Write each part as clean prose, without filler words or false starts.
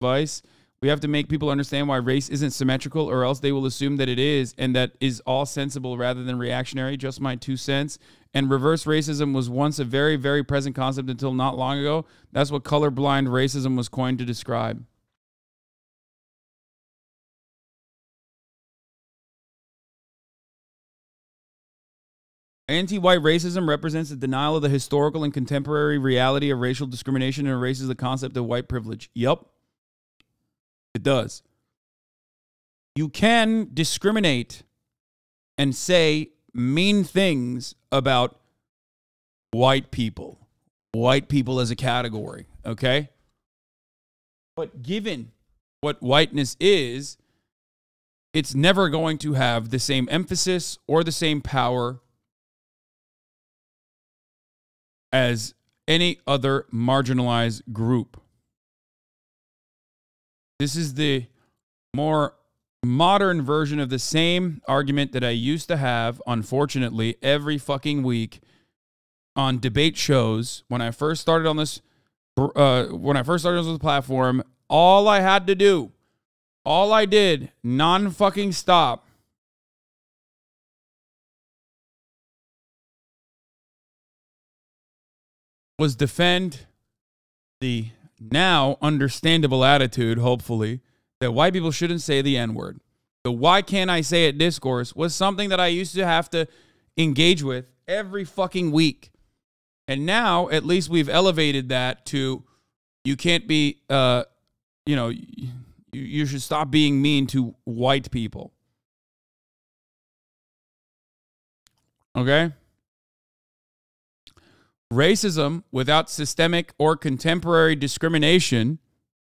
advice. We have to make people understand why race isn't symmetrical, or else they will assume that it is, and that is all sensible rather than reactionary. Just my 2 cents. And reverse racism was once a very, very present concept until not long ago. That's what colorblind racism was coined to describe. Anti-white racism represents the denial of the historical and contemporary reality of racial discrimination and erases the concept of white privilege. Yup. It does. You can discriminate and say mean things about white people as a category, okay? But given what whiteness is, it's never going to have the same emphasis or the same power as any other marginalized group. This is the more modern version of the same argument that I used to have, unfortunately, every fucking week on debate shows. When I first started on this, platform, all I had to do, all I did, non-fucking stop, was defend the now understandable attitude, hopefully, that white people shouldn't say the N-word. The why can't I say it discourse was something that I used to have to engage with every fucking week. And now, at least we've elevated that to, you can't be, you should stop being mean to white people. Okay? Racism without systemic or contemporary discrimination,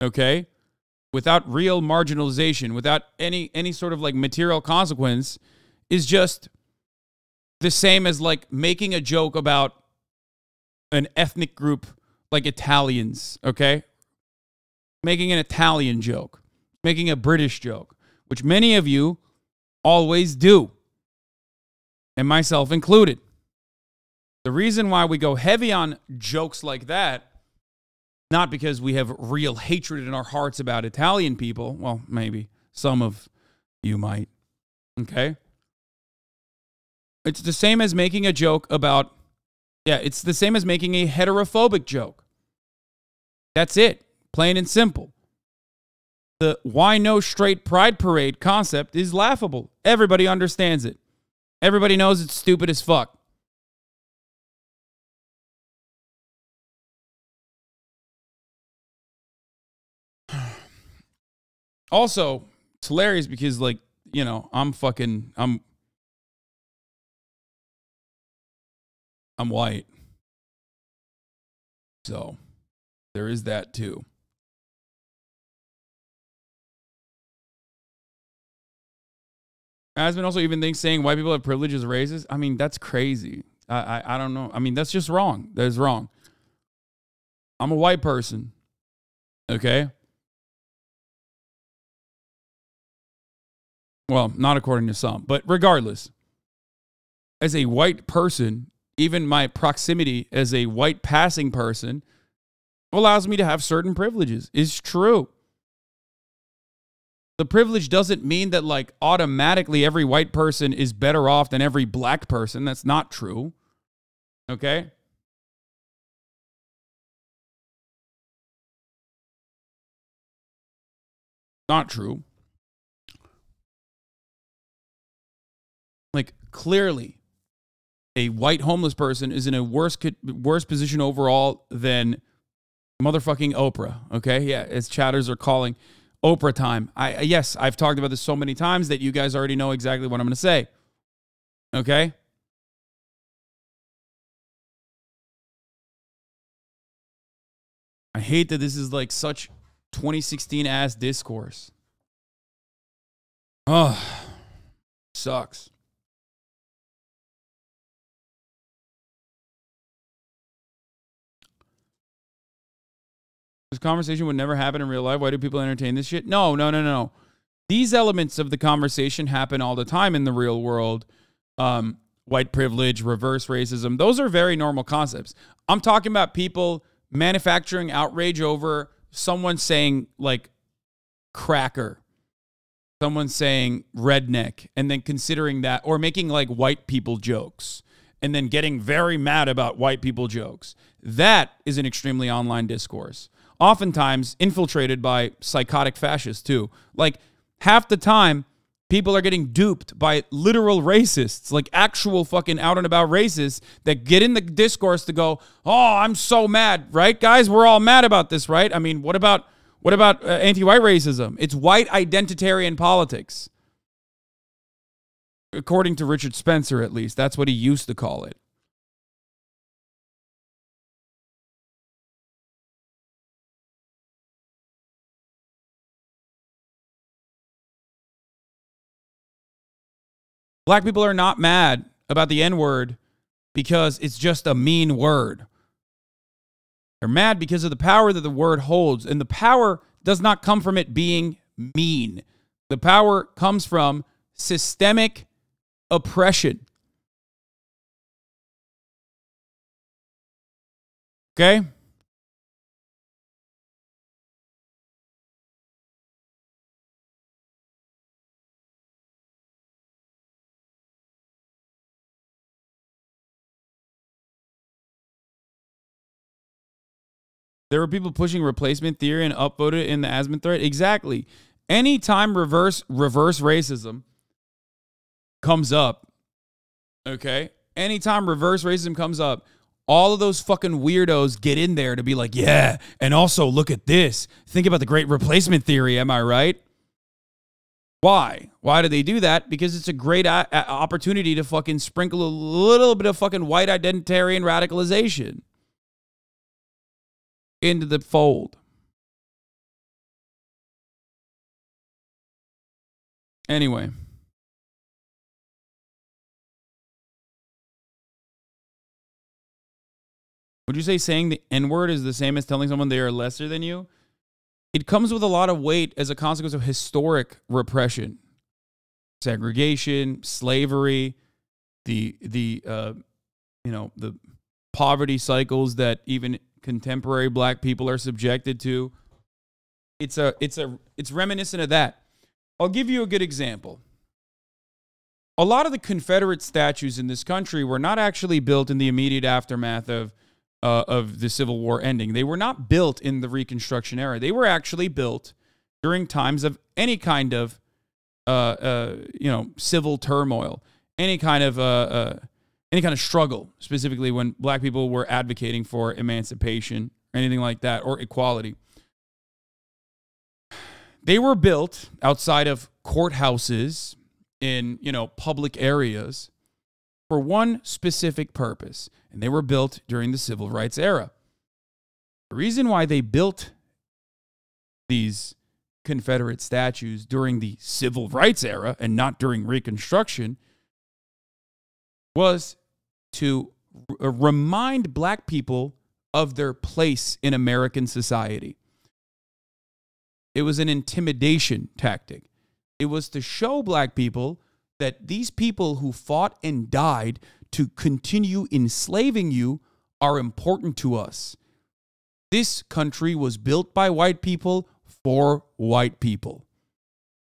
okay, without real marginalization, without any sort of like material consequence, is just the same as like making a joke about an ethnic group like Italians, okay? Making an Italian joke, making a British joke, which many of you always do, and myself included. The reason why we go heavy on jokes like that, not because we have real hatred in our hearts about Italian people. Well, maybe some of you might. Okay? It's the same as making a joke about, it's the same as making a heterophobic joke. That's it. Plain and simple. The why no straight pride parade concept is laughable. Everybody understands it. Everybody knows it's stupid as fuck. Also, it's hilarious because, like, you know, I'm white. So, there is that too. Asman also even thinks saying white people have privilege is racist. I mean, that's crazy. I don't know. I mean, that's just wrong. That is wrong. I'm a white person. Okay? Well, not according to some, but regardless, as a white person, even my proximity as a white passing person allows me to have certain privileges. It's true. The privilege doesn't mean that, like, automatically every white person is better off than every black person. That's not true. Okay? Not true. Like, clearly, a white homeless person is in a worse position overall than motherfucking Oprah. Okay? Yeah, as chatters are calling Oprah time. Yes, I've talked about this so many times that you guys already know exactly what I'm going to say. Okay? I hate that this is like such 2016 ass discourse. Oh, sucks. This conversation would never happen in real life. Why do people entertain this shit? No. These elements of the conversation happen all the time in the real world. White privilege, reverse racism. Those are very normal concepts. I'm talking about people manufacturing outrage over someone saying, like, cracker, someone saying redneck, and then considering that, or making like white people jokes, and then getting very mad about white people jokes. That is an extremely online discourse. Oftentimes infiltrated by psychotic fascists too. Like half the time, people are getting duped by literal racists, like actual fucking out and about racists that get in the discourse to go, oh, I'm so mad, right? Guys, we're all mad about this, right? I mean, what about anti-white racism? It's white identitarian politics. According to Richard Spencer, at least. That's what he used to call it. Black people are not mad about the N-word because it's just a mean word. They're mad because of the power that the word holds. And the power does not come from it being mean. The power comes from systemic oppression. Okay? There were people pushing replacement theory and upvoted in the Asman thread. Exactly. Anytime reverse racism comes up, okay? Anytime reverse racism comes up, all of those fucking weirdos get in there to be like, yeah, and also look at this. Think about the great replacement theory, am I right? Why? Why do they do that? Because it's a great opportunity to fucking sprinkle a little bit of fucking white identitarian radicalization into the fold. Anyway. Would you say saying the N-word is the same as telling someone they are lesser than you? It comes with a lot of weight as a consequence of historic repression. Segregation, slavery, the poverty cycles that even contemporary black people are subjected to. It's reminiscent of that. I'll give you a good example. A lot of the Confederate statues in this country were not actually built in the immediate aftermath of the Civil War ending. They were not built in the Reconstruction era. They were actually built during times of any kind of civil turmoil, any kind of struggle, specifically when black people were advocating for emancipation or anything like that, or equality. They were built outside of courthouses in, public areas for one specific purpose, and they were built during the Civil Rights era. The reason why they built these Confederate statues during the Civil Rights era and not during Reconstruction was to remind black people of their place in American society. It was an intimidation tactic. It was to show black people that these people who fought and died to continue enslaving you are important to us. This country was built by white people for white people.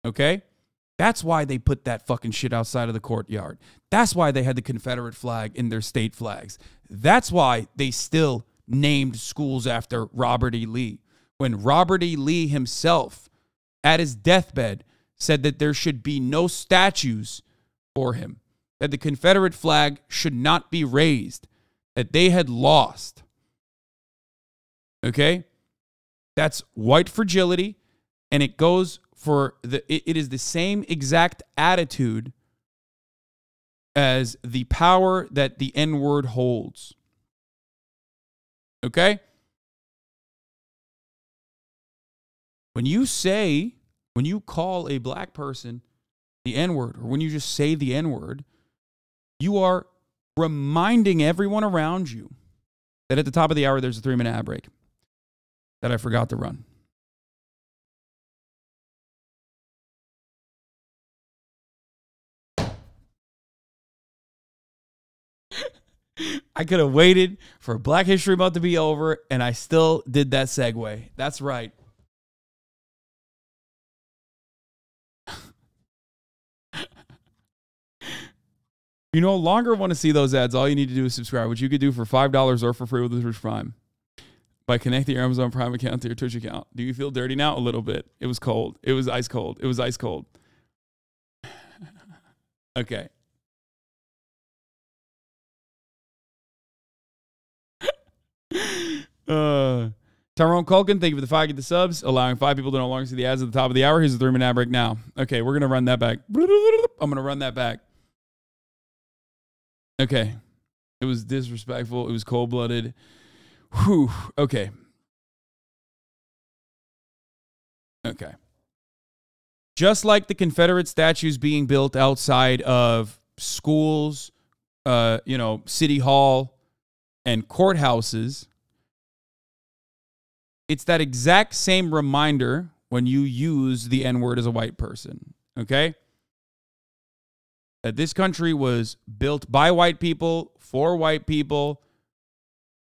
Okay? That's why they put that fucking shit outside of the courtyard. That's why they had the Confederate flag in their state flags. That's why they still named schools after Robert E. Lee. When Robert E. Lee himself, at his deathbed, said that there should be no statues for him, that the Confederate flag should not be raised, that they had lost. Okay? That's white fragility, and it goes for it is the same exact attitude as the power that the N-word holds. Okay? When you call a black person the N-word, or when you just say the N-word, you are reminding everyone around you that at the top of the hour, there's a 3-minute ad break that I forgot to run. I could have waited for Black History Month to be over, and I still did that segue. That's right. You no longer want to see those ads. All you need to do is subscribe, which you could do for $5 or for free with the Twitch Prime by connecting your Amazon Prime account to your Twitch account. Do you feel dirty now? A little bit. It was cold. It was ice cold. It was ice cold. Okay. Tyrone Culkin, thank you for the 5 get the subs, allowing 5 people to no longer see the ads at the top of the hour. Here's a 3-minute ad break now. Okay, we're gonna run that back. I'm gonna run that back. Okay. It was disrespectful. It was cold-blooded. Whew. Okay. Okay. Just like the Confederate statues being built outside of schools, City Hall and courthouses, it's that exact same reminder when you use the N-word as a white person, okay? That this country was built by white people, for white people,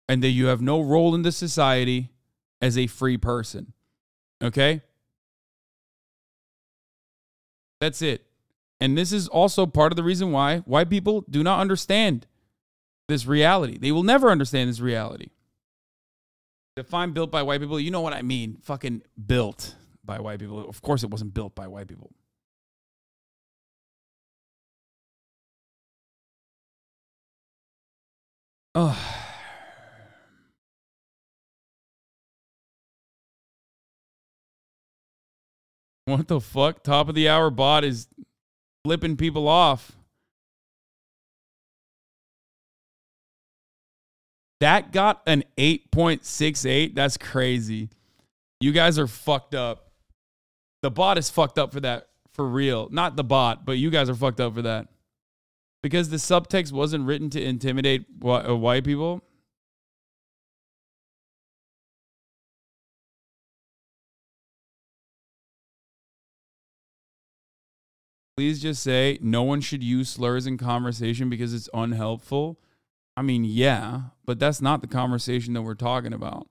and that you have no role in the society as a free person, okay? That's it. And this is also part of the reason why white people do not understand this reality. They will never understand this reality. Define built by white people. You know what I mean. Fucking built by white people. Of course it wasn't built by white people. Oh. What the fuck? Top of the hour bot is flipping people off. That got an 8.68. That's crazy. You guys are fucked up. The bot is fucked up for that, for real. Not the bot, but you guys are fucked up for that. Because the subtext wasn't written to intimidate white people. Please just say no one should use slurs in conversation because it's unhelpful. I mean, yeah, but that's not the conversation that we're talking about.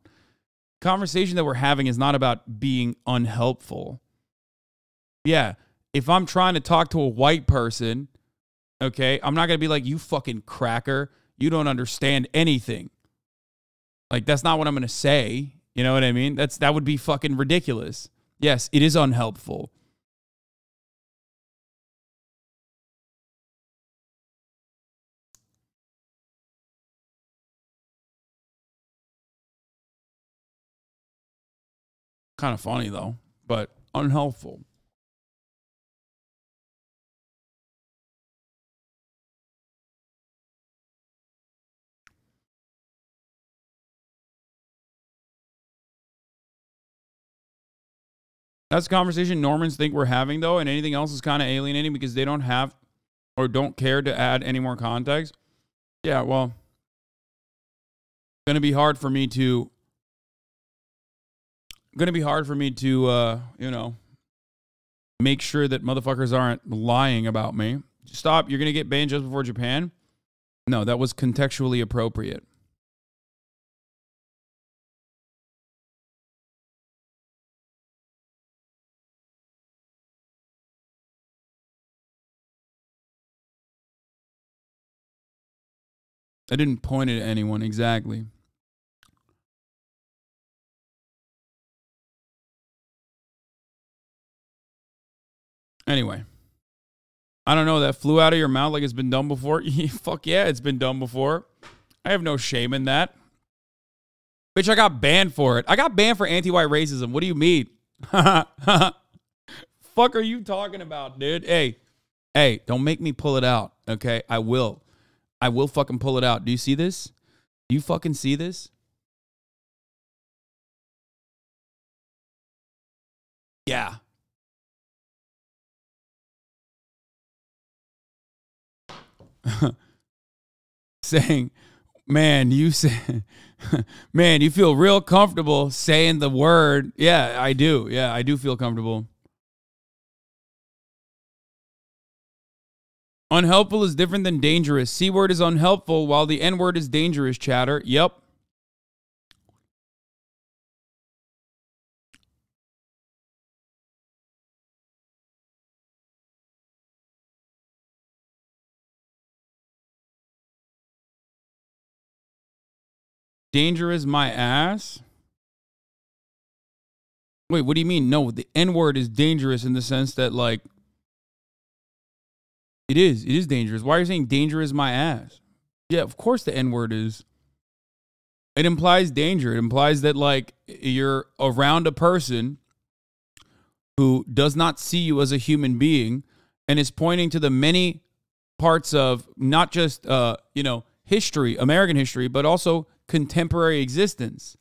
Conversation that we're having is not about being unhelpful. Yeah, if I'm trying to talk to a white person, okay, I'm not going to be like, you fucking cracker. You don't understand anything. Like, that's not what I'm going to say. You know what I mean? That would be fucking ridiculous. Yes, it is unhelpful. Kind of funny, though, but unhelpful. That's a conversation Normans think we're having, though, and anything else is kind of alienating because they don't have or don't care to add any more context. Yeah, well, it's going to be hard for me to make sure that motherfuckers aren't lying about me. Stop. You're going to get banned just before Japan? No, that was contextually appropriate. I didn't point it at anyone exactly. Anyway. I don't know, that flew out of your mouth like it's been done before. Fuck yeah, it's been done before. I have no shame in that. Bitch, I got banned for it. I got banned for anti-white racism. What do you mean? Fuck are you talking about, dude? Hey, don't make me pull it out, okay? I will fucking pull it out. Do you see this? Do you fucking see this? Yeah. Saying, man, you feel real comfortable saying the word. Yeah, I do. Yeah, I do feel comfortable. Unhelpful is different than dangerous. C word is unhelpful while the N word is dangerous, chatter. Yep. Dangerous my ass? Wait, what do you mean? No, the N-word is dangerous in the sense that, like, it is dangerous. Why are you saying dangerous my ass? Yeah, of course the N-word is. It implies danger. It implies that, like, you're around a person who does not see you as a human being and is pointing to the many parts of not just, history, American history, but also contemporary existence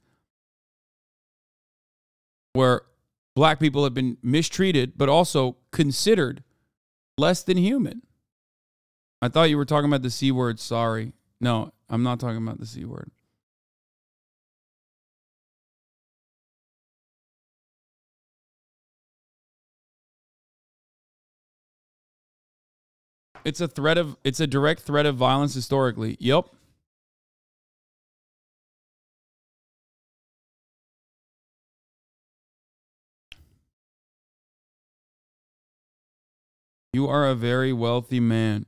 where black people have been mistreated, but also considered less than human. I thought you were talking about the C word. Sorry. No, I'm not talking about the C word. It's a direct threat of violence historically. Yep. You are a very wealthy man.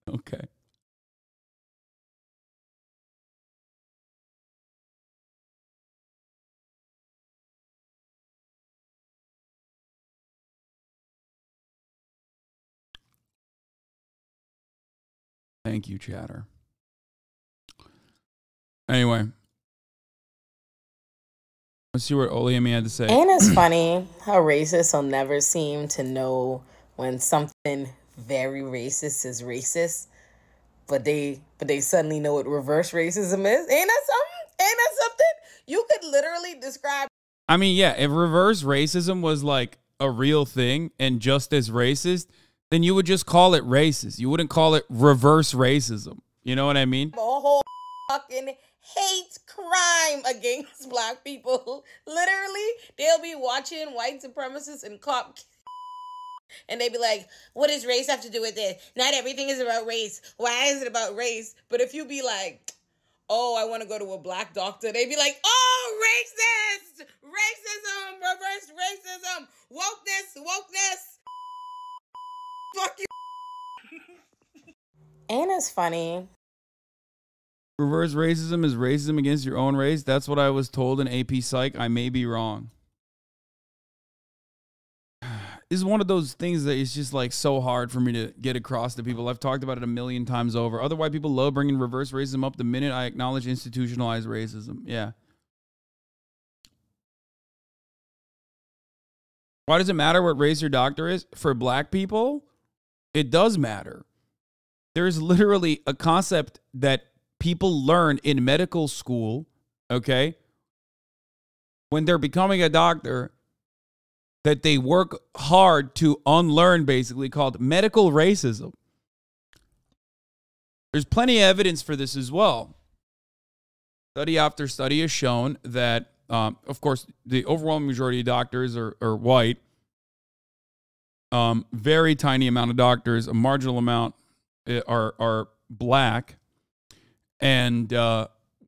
Okay. Thank you, chatter. Anyway, let's see what Oliemi had to say. And it's funny how racists will never seem to know when something very racist is racist, but they suddenly know what reverse racism is. Ain't that something? Ain't that something? You could literally describe. I mean, yeah, if reverse racism was like a real thing and just as racist, then you would just call it racist. You wouldn't call it reverse racism. You know what I mean? A whole fucking hate crime against black people. Literally, they'll be watching white supremacists and cop and they be like, what does race have to do with this? Not everything is about race. Why is it about race? But if you be like, oh, I want to go to a black doctor, they be like, oh, racist! Racism! Reverse racism! Wokeness! Fuck you. And it's funny. Reverse racism is racism against your own race. That's what I was told in AP Psych. I may be wrong. This is one of those things that is just like so hard for me to get across to people. I've talked about it a million times over. Other white people love bringing reverse racism up the minute I acknowledge institutionalized racism. Yeah. Why does it matter what race your doctor is? For black people, it does matter. There's literally a concept that people learn in medical school, okay, when they're becoming a doctor, that they work hard to unlearn, basically, called medical racism. There's plenty of evidence for this as well. Study after study has shown that, of course, the overwhelming majority of doctors are white. Very tiny amount of doctors, a marginal amount are black. And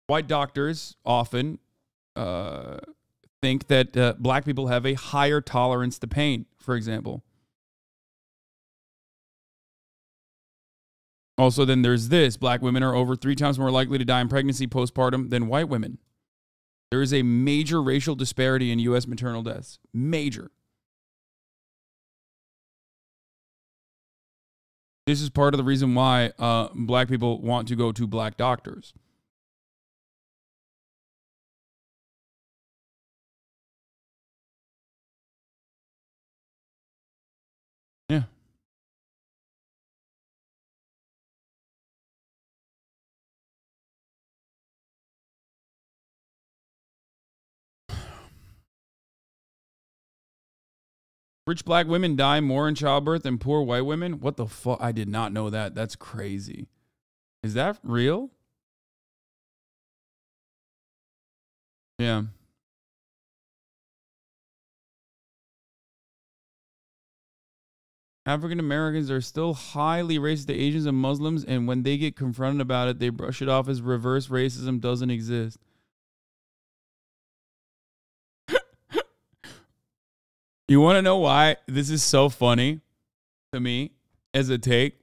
white doctors often think that black people have a higher tolerance to pain, for example. Also, then there's this. Black women are over 3 times more likely to die in pregnancy postpartum than white women. There is a major racial disparity in U.S. maternal deaths. Major. This is part of the reason why black people want to go to black doctors. Yeah. Rich black women die more in childbirth than poor white women? What the fuck? I did not know that. That's crazy. Is that real? Yeah. African Americans are still highly racist to Asians and Muslims, and when they get confronted about it, they brush it off as reverse racism doesn't exist. You want to know why this is so funny to me as a take?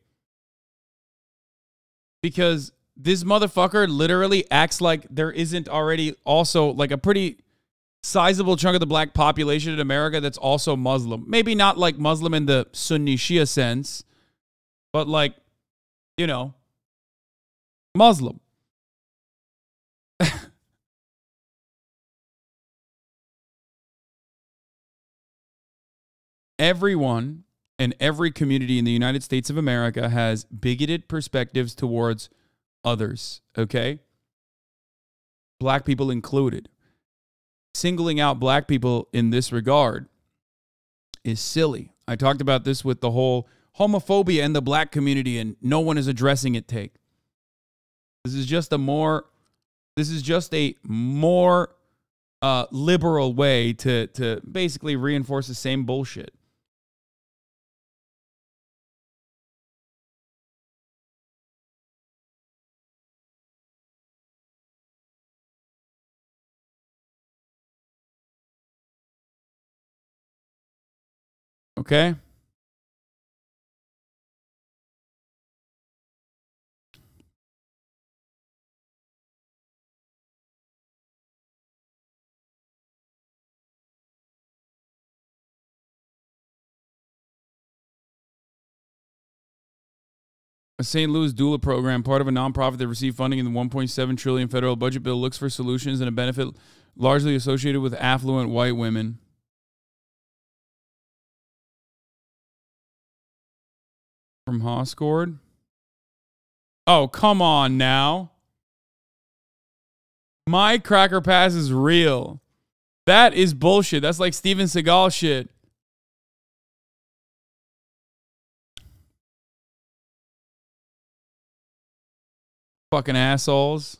Because this motherfucker literally acts like there isn't already also like a pretty sizable chunk of the black population in America that's also Muslim. Maybe not like Muslim in the Sunni Shia sense, but like, you know, Muslim. Everyone in every community in the United States of America has bigoted perspectives towards others, okay? Black people included. Singling out black people in this regard is silly. I talked about this with the whole homophobia in the black community and no one is addressing it take. This is just a more liberal way to basically reinforce the same bullshit. Okay? A St. Louis doula program, part of a nonprofit that received funding in the $1.7 trillion federal budget bill, looks for solutions and a benefit largely associated with affluent white women. From Hoscord? Oh, come on now. My Cracker Pass is real. That is bullshit. That's like Steven Seagal shit. Fucking assholes.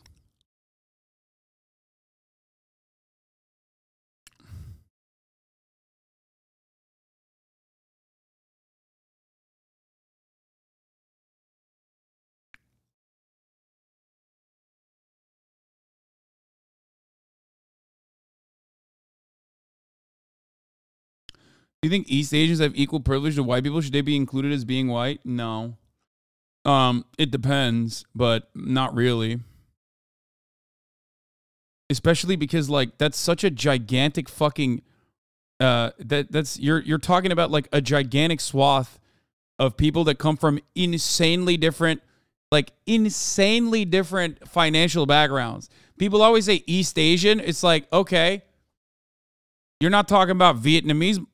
Do you think East Asians have equal privilege to white people? Should they be included as being white? No. It depends, but not really. Especially because like that's such a gigantic fucking that's you're talking about like a gigantic swath of people that come from insanely different financial backgrounds. People always say East Asian. It's like, okay, you're not talking about Vietnamese